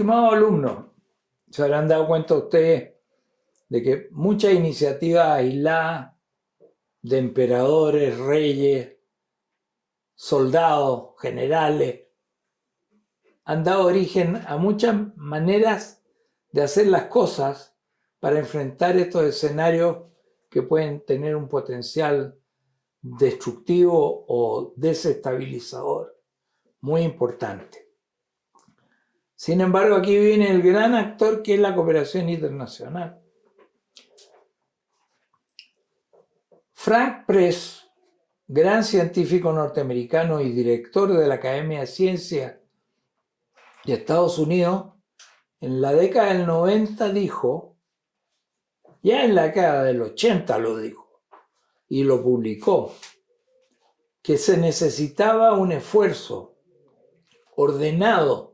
Estimados alumnos, se habrán dado cuenta ustedes de que muchas iniciativas aisladas de emperadores, reyes, soldados, generales, han dado origen a muchas maneras de hacer las cosas para enfrentar estos escenarios que pueden tener un potencial destructivo o desestabilizador muy importante. Sin embargo, aquí viene el gran actor que es la cooperación internacional. Frank Press, gran científico norteamericano y director de la Academia de Ciencias de Estados Unidos, en la década del 90 dijo, ya en la década del 80 lo dijo, y lo publicó, que se necesitaba un esfuerzo ordenado,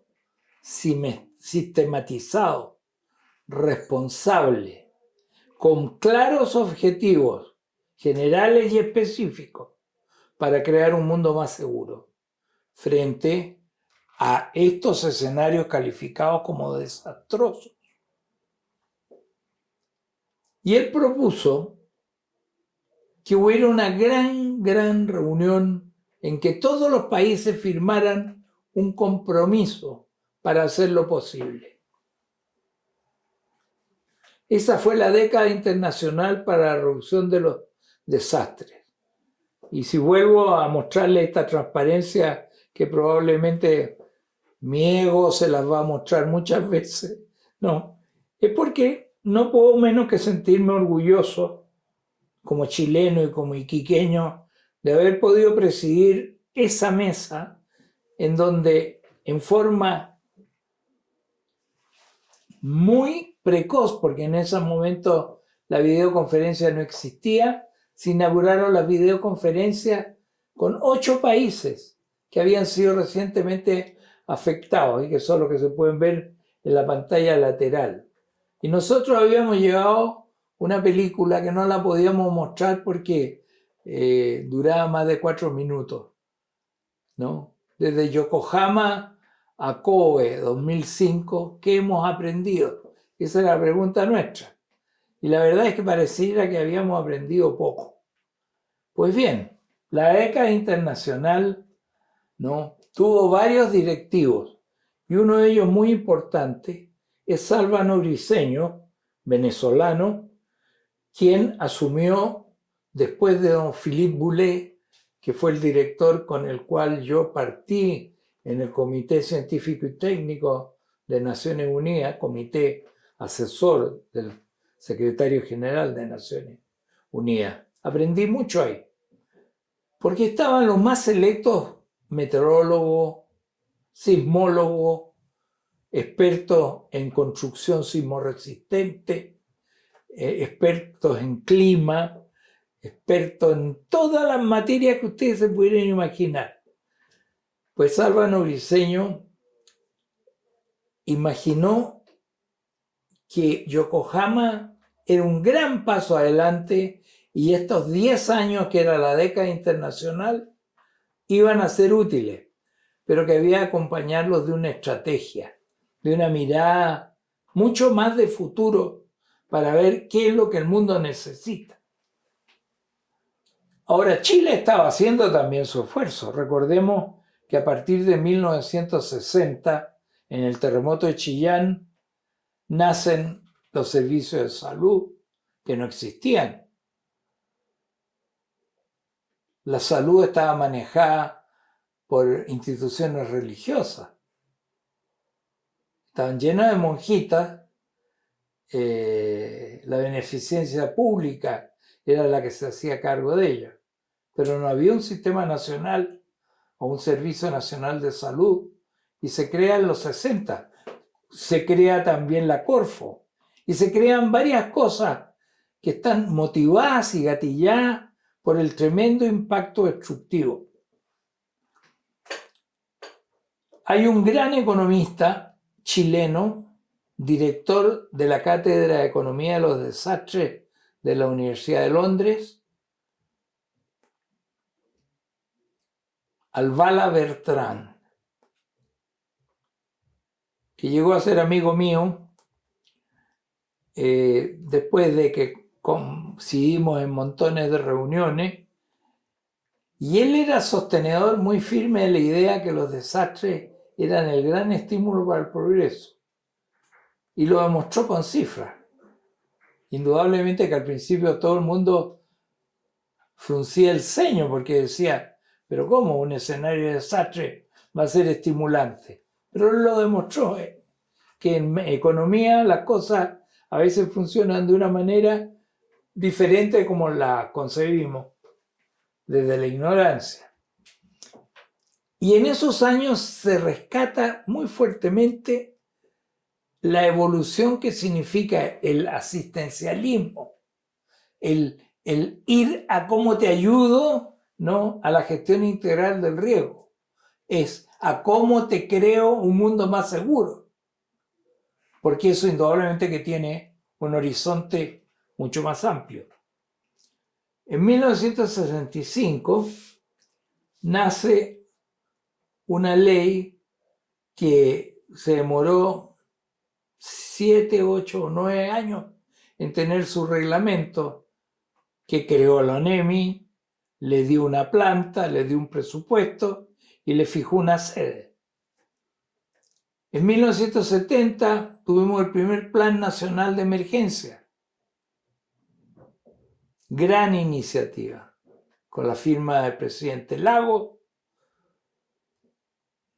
sistematizado, responsable, con claros objetivos generales y específicos para crear un mundo más seguro frente a estos escenarios calificados como desastrosos. Y él propuso que hubiera una gran reunión en que todos los países firmaran un compromiso para hacerlo posible. Esa fue la década internacional para la reducción de los desastres. Y si vuelvo a mostrarle esta transparencia que probablemente mi ego se las va a mostrar muchas veces, no, es porque no puedo menos que sentirme orgulloso como chileno y como iquiqueño de haber podido presidir esa mesa en donde en forma muy precoz, porque en ese momento la videoconferencia no existía, se inauguraron las videoconferencias con 8 países que habían sido recientemente afectados y que son los que se pueden ver en la pantalla lateral. Y nosotros habíamos llevado una película que no la podíamos mostrar porque duraba más de 4 minutos, ¿no? Desde Yokohama a Kobe 2005, ¿qué hemos aprendido? Esa es la pregunta nuestra. Y la verdad es que pareciera que habíamos aprendido poco. Pues bien, la década internacional, ¿no?, tuvo varios directivos y uno de ellos muy importante es Salvador Briceño, venezolano, quien asumió después de don Philippe Boulet, que fue el director con el cual yo partí en el Comité Científico y Técnico de Naciones Unidas, comité asesor del secretario general de Naciones Unidas. Aprendí mucho ahí, porque estaban los más selectos meteorólogos, sismólogos, expertos en construcción sismorresistente, expertos en clima, expertos en todas las materias que ustedes se pudieran imaginar. Pues Álvaro Briceño imaginó que Yokohama era un gran paso adelante y estos 10 años, que era la década internacional, iban a ser útiles, pero que había que acompañarlos de una estrategia, de una mirada mucho más de futuro para ver qué es lo que el mundo necesita. Ahora, Chile estaba haciendo también su esfuerzo. Recordemos que a partir de 1960, en el terremoto de Chillán, nacen los servicios de salud que no existían. La salud estaba manejada por instituciones religiosas. Estaban llenas de monjitas, la beneficencia pública era la que se hacía cargo de ellas, pero no había un sistema nacional o un servicio nacional de salud, y se crea en los 60. Se crea también la Corfo, y se crean varias cosas que están motivadas y gatilladas por el tremendo impacto destructivo. Hay un gran economista chileno, director de la Cátedra de Economía de los Desastres de la Universidad de Londres, Alvala Bertrán. que llegó a ser amigo mío, después de que coincidimos en montones de reuniones, y él era sostenedor muy firme de la idea que los desastres eran el gran estímulo para el progreso, y lo demostró con cifras. Indudablemente que al principio todo el mundo fruncía el ceño porque decía, pero ¿cómo un escenario de desastre va a ser estimulante? Pero él lo demostró, que en economía las cosas a veces funcionan de una manera diferente de como la concebimos desde la ignorancia. Y en esos años se rescata muy fuertemente la evolución que significa el asistencialismo, el ir a cómo te ayudo, ¿no?, a la gestión integral del riesgo. Es a cómo te creo un mundo más seguro. Porque eso indudablemente que tiene un horizonte mucho más amplio. En 1965 nace una ley que se demoró 7, 8 o 9 años en tener su reglamento, que creó la ONEMI, le dio una planta, le dio un presupuesto y le fijó una sede. En 1970 tuvimos el primer Plan Nacional de Emergencia. Gran iniciativa, con la firma del presidente Lagos,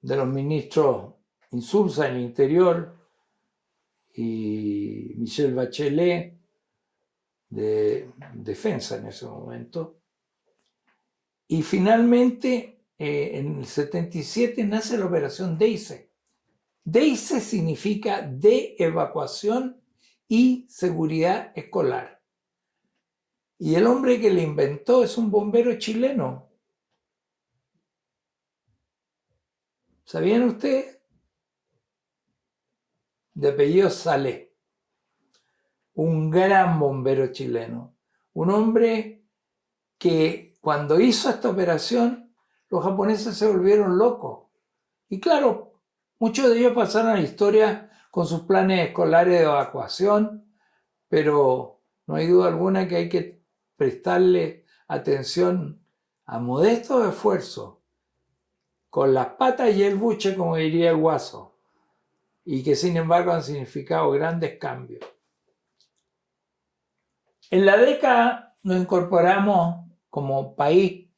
de los ministros Insulza del Interior y Michelle Bachelet de Defensa en ese momento. Y finalmente, en el 77 nace la operación DEISE. DEISE significa de evacuación y seguridad escolar. Y el hombre que le inventó es un bombero chileno. ¿Sabían ustedes? De apellido Salé. Un gran bombero chileno. Un hombre que cuando hizo esta operación, los japoneses se volvieron locos. Y claro, muchos de ellos pasaron a la historia con sus planes escolares de evacuación, pero no hay duda alguna que hay que prestarle atención a modestos esfuerzos, con las patas y el buche, como diría el Guaso, y que sin embargo han significado grandes cambios. En la década nos incorporamos como país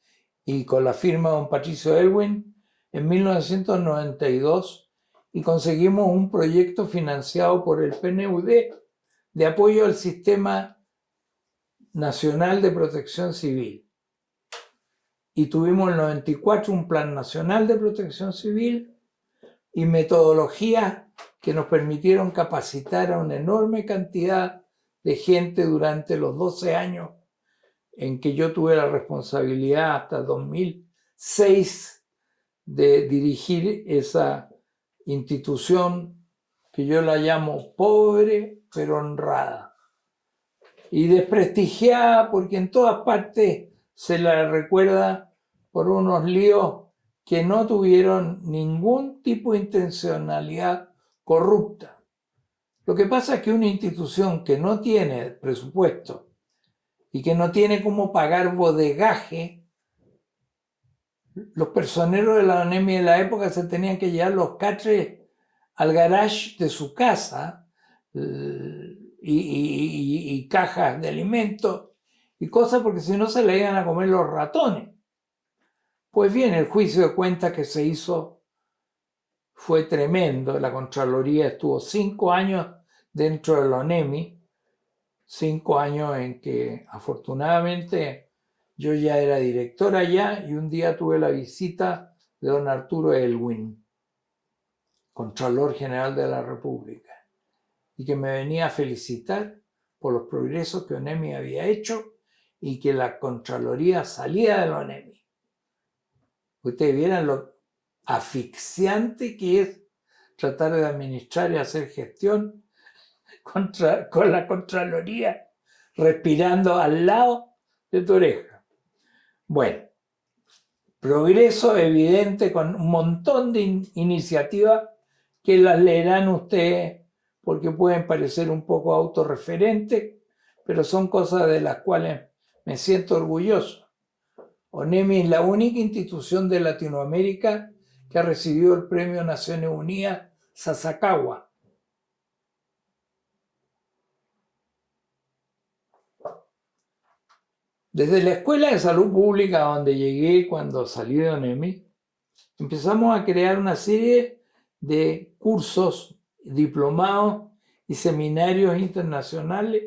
y con la firma de don Patricio Aylwin en 1992 y conseguimos un proyecto financiado por el PNUD de apoyo al Sistema Nacional de Protección Civil. Y tuvimos en el 94 un Plan Nacional de Protección Civil y metodologías que nos permitieron capacitar a una enorme cantidad de gente durante los 12 años en que yo tuve la responsabilidad hasta 2006 de dirigir esa institución que yo la llamo pobre pero honrada y desprestigiada porque en todas partes se la recuerda por unos líos que no tuvieron ningún tipo de intencionalidad corrupta. Lo que pasa es que una institución que no tiene presupuesto y que no tiene cómo pagar bodegaje, los personeros de la ONEMI de la época se tenían que llevar los catres al garage de su casa y cajas de alimentos y cosas porque si no se le iban a comer los ratones. Pues bien, el juicio de cuentas que se hizo fue tremendo. La Contraloría estuvo 5 años dentro de la ONEMI, 5 años en que afortunadamente yo ya era director allá y un día tuve la visita de don Arturo Aylwin, Contralor General de la República, y que me venía a felicitar por los progresos que ONEMI había hecho y que la Contraloría salía de la ONEMI. Ustedes vieran lo asfixiante que es tratar de administrar y hacer gestión con la Contraloría respirando al lado de tu oreja. Bueno, progreso evidente con un montón de iniciativas que las leerán ustedes porque pueden parecer un poco autorreferentes, pero son cosas de las cuales me siento orgulloso. ONEMI es la única institución de Latinoamérica que ha recibido el Premio Naciones Unidas Sasakawa. Desde la Escuela de Salud Pública, donde llegué cuando salí de ONEMI, empezamos a crear una serie de cursos, diplomados y seminarios internacionales,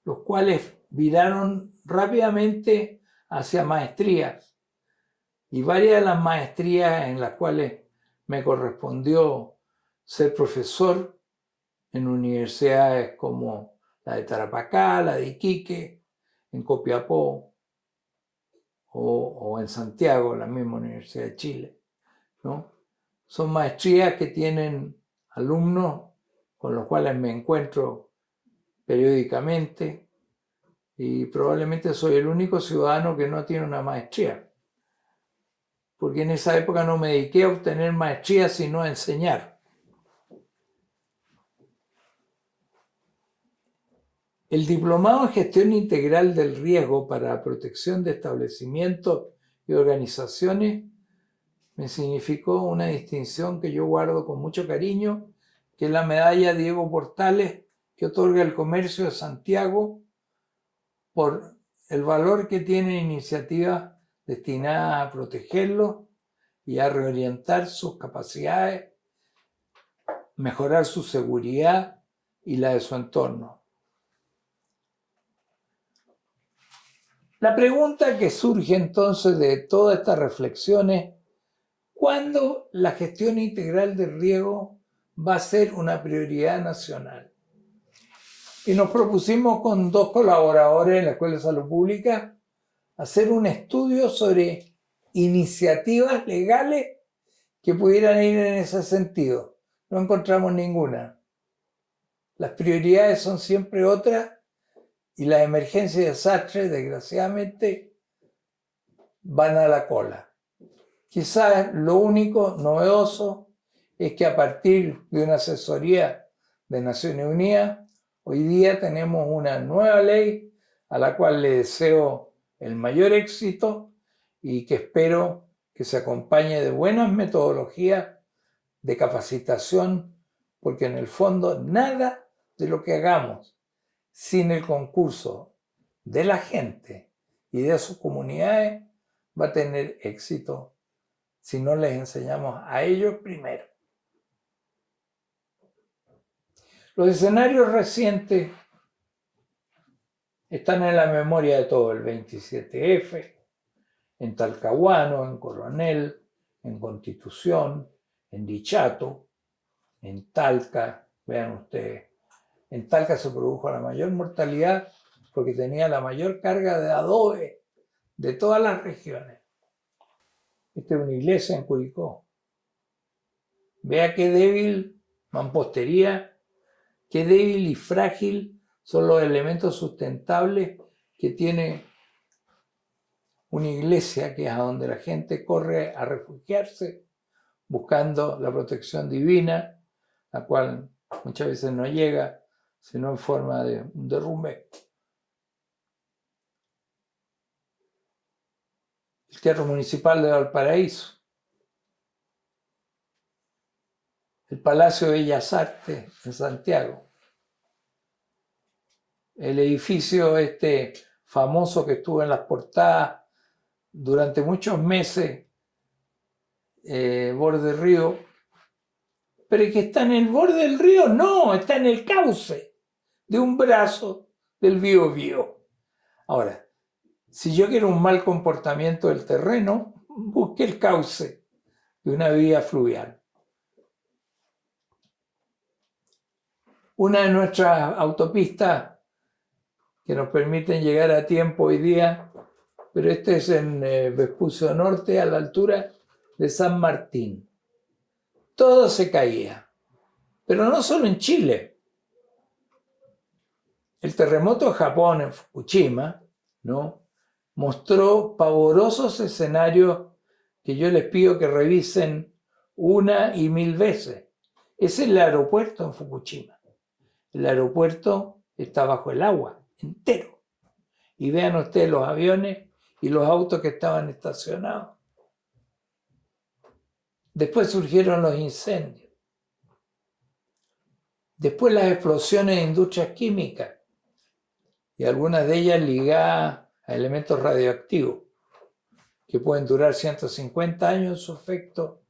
los cuales viraron rápidamente hacia maestrías. Y varias de las maestrías en las cuales me correspondió ser profesor en universidades como la de Tarapacá, la de Iquique, en Copiapó o en Santiago, la misma Universidad de Chile, ¿no? Son maestrías que tienen alumnos con los cuales me encuentro periódicamente y probablemente soy el único ciudadano que no tiene una maestría, porque en esa época no me dediqué a obtener maestría sino a enseñar. El diplomado en gestión integral del riesgo para protección de establecimientos y organizaciones me significó una distinción que yo guardo con mucho cariño, que es la medalla Diego Portales que otorga el Comercio de Santiago por el valor que tienen iniciativas destinadas a protegerlos y a reorientar sus capacidades, mejorar su seguridad y la de su entorno. La pregunta que surge entonces de todas estas reflexiones: ¿cuándo la gestión integral del riesgo va a ser una prioridad nacional? Y nos propusimos con 2 colaboradores en la Escuela de Salud Pública hacer un estudio sobre iniciativas legales que pudieran ir en ese sentido. No encontramos ninguna. Las prioridades son siempre otras y las emergencias y desastres, desgraciadamente, van a la cola. Quizás lo único novedoso es que a partir de una asesoría de Naciones Unidas, hoy día tenemos una nueva ley a la cual le deseo el mayor éxito y que espero que se acompañe de buenas metodologías de capacitación, porque en el fondo nada de lo que hagamos sin el concurso de la gente y de sus comunidades va a tener éxito si no les enseñamos a ellos primero. Los escenarios recientes están en la memoria de todo: el 27F, en Talcahuano, en Coronel, en Constitución, en Dichato, en Talca. Vean ustedes, en Talca se produjo la mayor mortalidad porque tenía la mayor carga de adobe de todas las regiones. Esta es una iglesia en Curicó. Vea qué débil mampostería, qué débil y frágil son los elementos sustentables que tiene una iglesia, que es a donde la gente corre a refugiarse buscando la protección divina, la cual muchas veces no llega, sino en forma de un derrumbe. El Teatro Municipal de Valparaíso, el Palacio de Bellas Artes en Santiago, el edificio famoso que estuvo en las portadas durante muchos meses, borde del río, pero que está en el borde del río, no, está en el cauce de un brazo del Biobío. Ahora, si yo quiero un mal comportamiento del terreno, busque el cauce de una vía fluvial. Una de nuestras autopistas que nos permiten llegar a tiempo hoy día, pero este es en Vespucio Norte, a la altura de San Martín. Todo se caía, pero no solo en Chile. El terremoto de Japón en Fukushima, ¿no?, mostró pavorosos escenarios que yo les pido que revisen 1 y 1000 veces. Es el aeropuerto en Fukushima. El aeropuerto está bajo el agua, entero. Y vean ustedes los aviones y los autos que estaban estacionados. Después surgieron los incendios. Después las explosiones de industrias químicas y algunas de ellas ligadas a elementos radioactivos que pueden durar 150 años su efecto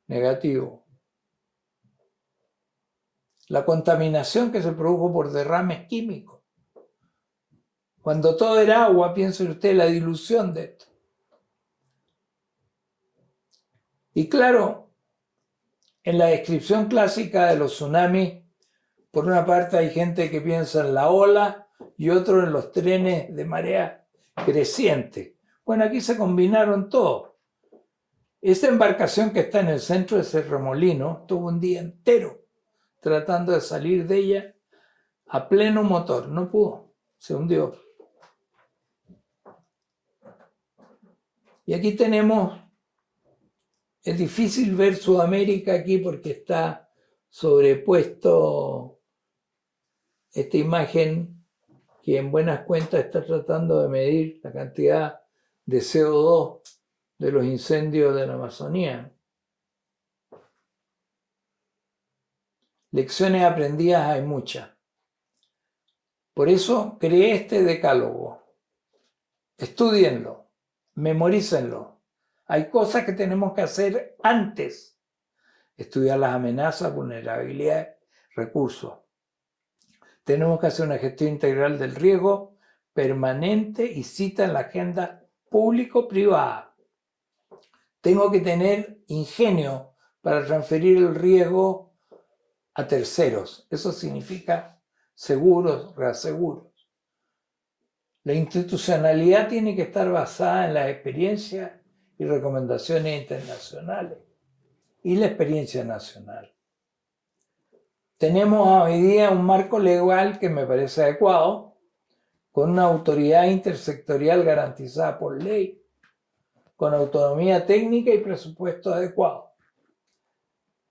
negativo. La contaminación que se produjo por derrames químicos. Cuando todo era agua, piense usted la dilución de esto. Y claro, en la descripción clásica de los tsunamis, por una parte hay gente que piensa en la ola y otro en los trenes de marea creciente. Bueno, aquí se combinaron todo. Esta embarcación que está en el centro de ese remolino tuvo un día entero tratando de salir de ella a pleno motor. No pudo, se hundió. Y aquí tenemos, es difícil ver Sudamérica aquí porque está sobrepuesto esta imagen que en buenas cuentas está tratando de medir la cantidad de CO2 de los incendios de la Amazonía. Lecciones aprendidas hay muchas. Por eso creé este decálogo. Estúdienlo, memorícenlo. Hay cosas que tenemos que hacer antes. Estudiar las amenazas, vulnerabilidades, recursos. Tenemos que hacer una gestión integral del riesgo permanente y cita en la agenda público-privada. Tengo que tener ingenio para transferir el riesgo a terceros. Eso significa seguros, reaseguros. La institucionalidad tiene que estar basada en las experiencias y recomendaciones internacionales y la experiencia nacional. Tenemos hoy día un marco legal que me parece adecuado, con una autoridad intersectorial garantizada por ley, con autonomía técnica y presupuesto adecuado.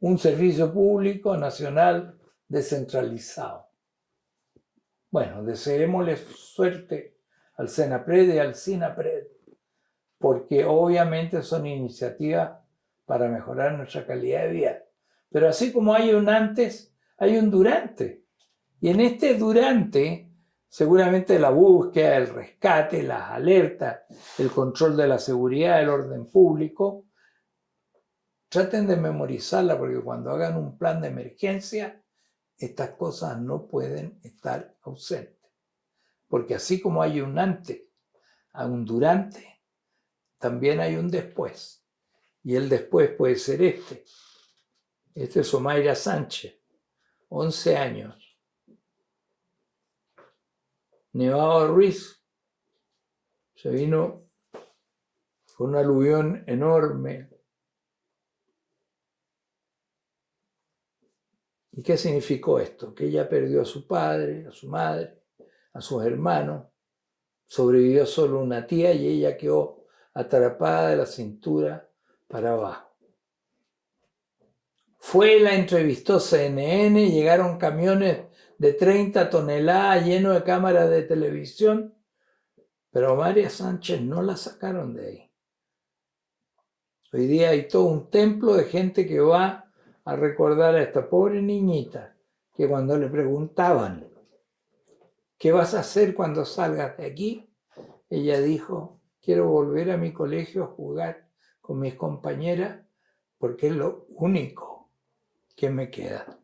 Un servicio público nacional descentralizado. Bueno, deseémosle suerte al Senapred y al Sinapred, porque obviamente son iniciativas para mejorar nuestra calidad de vida. Pero así como hay un antes, hay un durante. Y en este durante, seguramente la búsqueda, el rescate, las alertas, el control de la seguridad, el orden público, traten de memorizarla porque cuando hagan un plan de emergencia, estas cosas no pueden estar ausentes. Porque así como hay un antes, hay un durante, también hay un después. Y el después puede ser este. Este es Omaira Sánchez, 11 años. Nevado Ruiz se vino con un aluvión enorme. ¿Y qué significó esto? Que ella perdió a su padre, a su madre, a sus hermanos. Sobrevivió solo una tía y ella quedó atrapada de la cintura para abajo. La entrevistó CNN, llegaron camiones de 30 toneladas llenos de cámaras de televisión, pero a María Sánchez no la sacaron de ahí. Hoy día hay todo un templo de gente que va a recordar a esta pobre niñita que cuando le preguntaban, ¿qué vas a hacer cuando salgas de aquí? Ella dijo, quiero volver a mi colegio a jugar con mis compañeras porque es lo único que me queda.